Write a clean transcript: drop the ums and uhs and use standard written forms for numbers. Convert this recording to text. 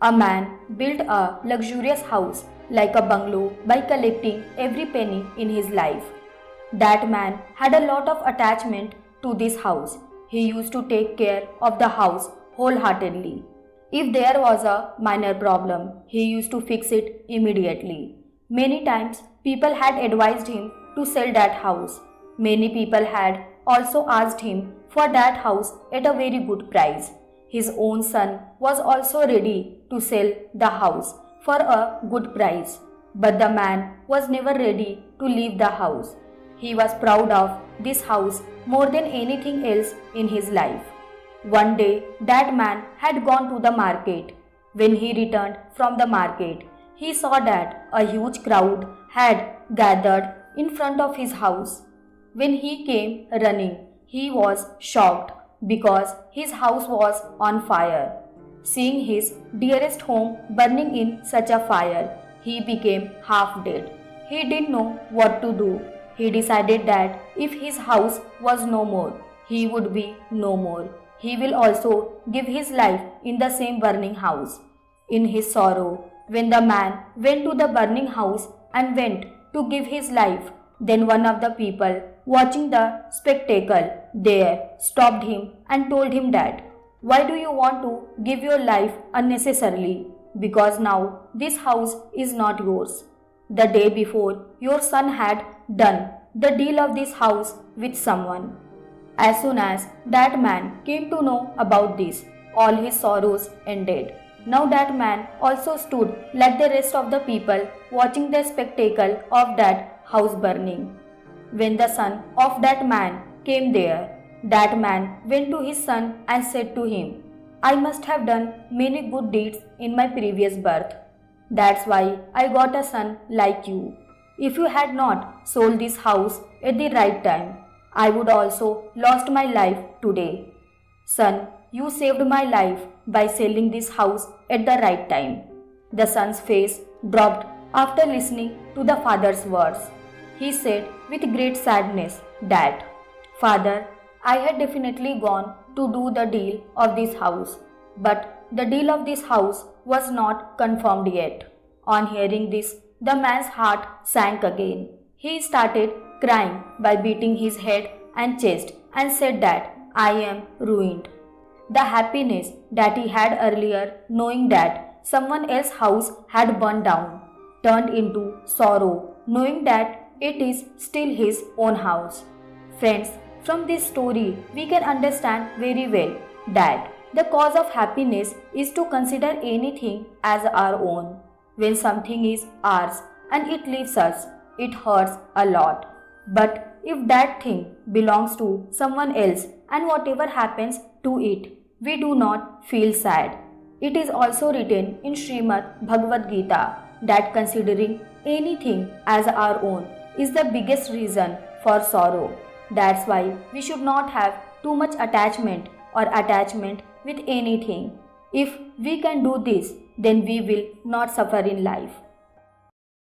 A man built a luxurious house like a bungalow by collecting every penny in his life. That man had a lot of attachment to this house. He used to take care of the house wholeheartedly. If there was a minor problem, he used to fix it immediately. Many times, people had advised him to sell that house. Many people had also asked him for that house at a very good price. His own son was also ready to sell the house for a good price. But the man was never ready to leave the house. He was proud of this house more than anything else in his life. One day, that man had gone to the market. When he returned from the market, he saw that a huge crowd had gathered in front of his house. When he came running, he was shocked because his house was on fire. Seeing his dearest home burning in such a fire, he became half dead. He didn't know what to do. He decided that if his house was no more, he would be no more. He will also give his life in the same burning house. In his sorrow, when the man went to the burning house and went to give his life, then one of the people watching the spectacle there stopped him and told him that, "Why do you want to give your life unnecessarily? Because now this house is not yours. The day before, your son had done the deal of this house with someone." As soon as that man came to know about this, all his sorrows ended. Now that man also stood like the rest of the people watching the spectacle of that house burning. When the son of that man came there, that man went to his son and said to him, "I must have done many good deeds in my previous birth. That's why I got a son like you. If you had not sold this house at the right time, I would also lost my life today. Son, you saved my life by selling this house at the right time." The son's face dropped after listening to the father's words. He said with great sadness that, "Father, I had definitely gone to do the deal of this house, but the deal of this house was not confirmed yet." On hearing this, the man's heart sank again. He started crying by beating his head and chest and said that, "I am ruined." The happiness that he had earlier knowing that someone else's house had burned down turned into sorrow knowing that it is still his own house. Friends, from this story we can understand very well that the cause of happiness is to consider anything as our own. When something is ours and it leaves us, it hurts a lot. But if that thing belongs to someone else and whatever happens to it, we do not feel sad. It is also written in Srimad Bhagavad Gita that considering anything as our own is the biggest reason for sorrow. That's why we should not have too much attachment with anything. If we can do this, then we will not suffer in life.